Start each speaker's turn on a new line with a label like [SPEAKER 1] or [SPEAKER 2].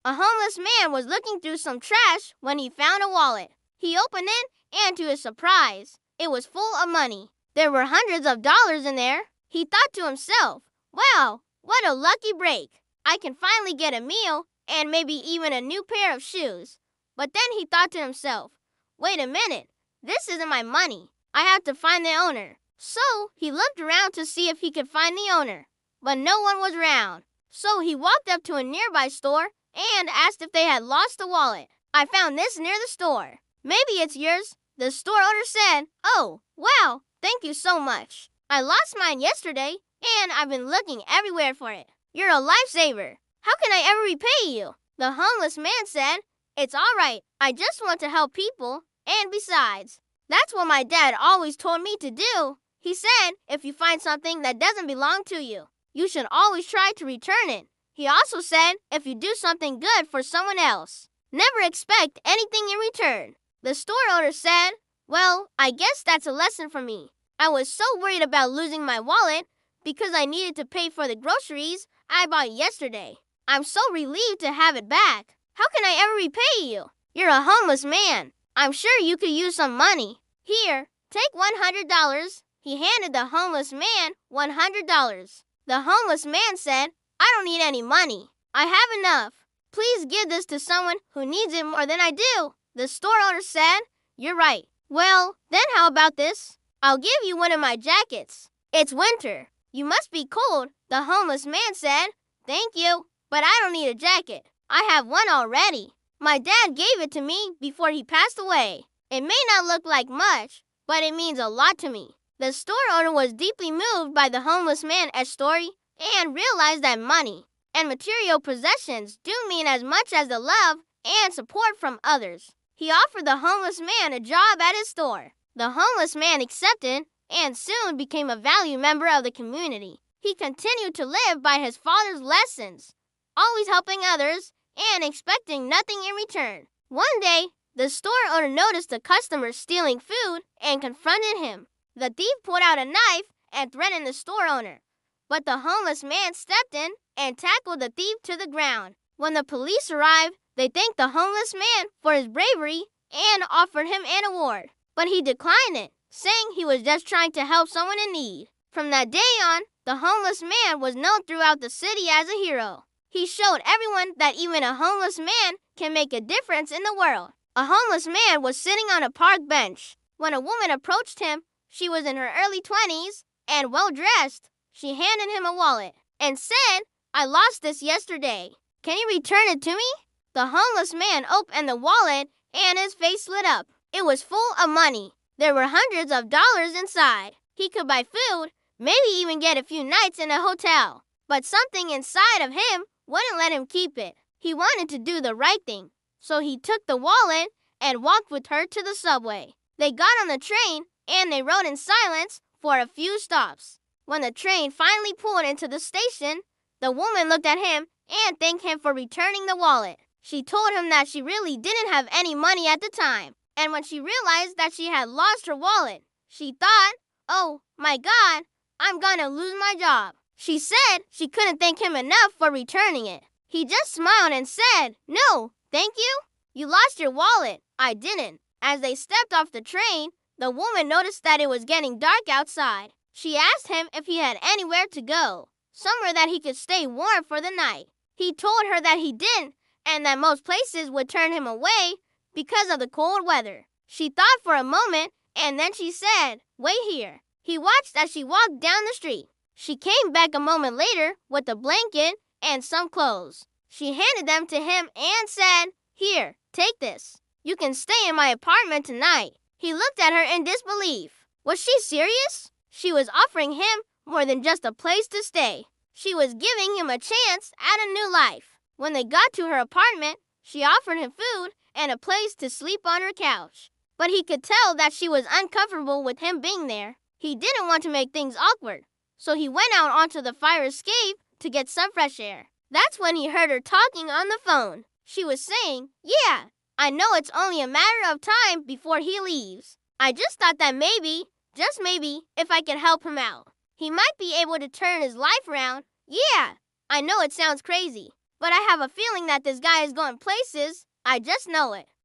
[SPEAKER 1] A homeless man was looking through some trash when he found a wallet. He opened it, and to his surprise, it was full of money. There were hundreds of dollars in there. He thought to himself, wow, what a lucky break. I can finally get a meal and maybe even a new pair of shoes. But then he thought to himself, wait a minute, this isn't my money. I have to find the owner. So he looked around to see if he could find the owner, but no one was around. So he walked up to a nearby store and asked if they had lost the wallet. I found this near the store. Maybe it's yours. The store owner said, oh, wow, thank you so much. I lost mine yesterday and I've been looking everywhere for it. You're a lifesaver. How can I ever repay you? The homeless man said, it's all right. I just want to help people. And besides, that's what my dad always told me to do. He said, if you find something that doesn't belong to you, you should always try to return it. He also said, if you do something good for someone else, never expect anything in return. The store owner said, well, I guess that's a lesson for me. I was so worried about losing my wallet because I needed to pay for the groceries I bought yesterday. I'm so relieved to have it back. How can I ever repay you? You're a homeless man. I'm sure you could use some money. Here, take $100. He handed the homeless man $100. The homeless man said, I don't need any money. I have enough. Please give this to someone who needs it more than I do. The store owner said, you're right. Well, then how about this? I'll give you one of my jackets. It's winter. You must be cold, the homeless man said. Thank you, but I don't need a jacket. I have one already. My dad gave it to me before he passed away. It may not look like much, but it means a lot to me. The store owner was deeply moved by the homeless man's story and realized that money and material possessions do mean as much as the love and support from others. He offered the homeless man a job at his store. The homeless man accepted and soon became a valued member of the community. He continued to live by his father's lessons, always helping others and expecting nothing in return. One day, the store owner noticed a customer stealing food and confronted him. The thief pulled out a knife and threatened the store owner, but the homeless man stepped in and tackled the thief to the ground. When the police arrived, they thanked the homeless man for his bravery and offered him an award, but he declined it, saying he was just trying to help someone in need. From that day on, the homeless man was known throughout the city as a hero. He showed everyone that even a homeless man can make a difference in the world. A homeless man was sitting on a park bench when a woman approached him. She was in her early 20s and well-dressed. She handed him a wallet and said, I lost this yesterday. Can you return it to me? The homeless man opened the wallet and his face lit up. It was full of money. There were hundreds of dollars inside. He could buy food, maybe even get a few nights in a hotel. But something inside of him wouldn't let him keep it. He wanted to do the right thing. So he took the wallet and walked with her to the subway. They got on the train and they rode in silence for a few stops. When the train finally pulled into the station, the woman looked at him and thanked him for returning the wallet. She told him that she really didn't have any money at the time. And when she realized that she had lost her wallet, she thought, oh my God, I'm gonna lose my job. She said she couldn't thank him enough for returning it. He just smiled and said, no, thank you. You lost your wallet. I didn't. As they stepped off the train, the woman noticed that it was getting dark outside. She asked him if he had anywhere to go, somewhere that he could stay warm for the night. He told her that he didn't, and that most places would turn him away because of the cold weather. She thought for a moment, and then she said, wait here. He watched as she walked down the street. She came back a moment later with a blanket and some clothes. She handed them to him and said, here, take this. You can stay in my apartment tonight. He looked at her in disbelief. Was she serious? She was offering him more than just a place to stay. She was giving him a chance at a new life. When they got to her apartment, she offered him food and a place to sleep on her couch. But he could tell that she was uncomfortable with him being there. He didn't want to make things awkward, so he went out onto the fire escape to get some fresh air. That's when he heard her talking on the phone. She was saying, yeah, I know it's only a matter of time before he leaves. I just thought that maybe, just maybe, if I could help him out, he might be able to turn his life around. Yeah, I know it sounds crazy, But I have a feeling that this guy is going places. I just know it.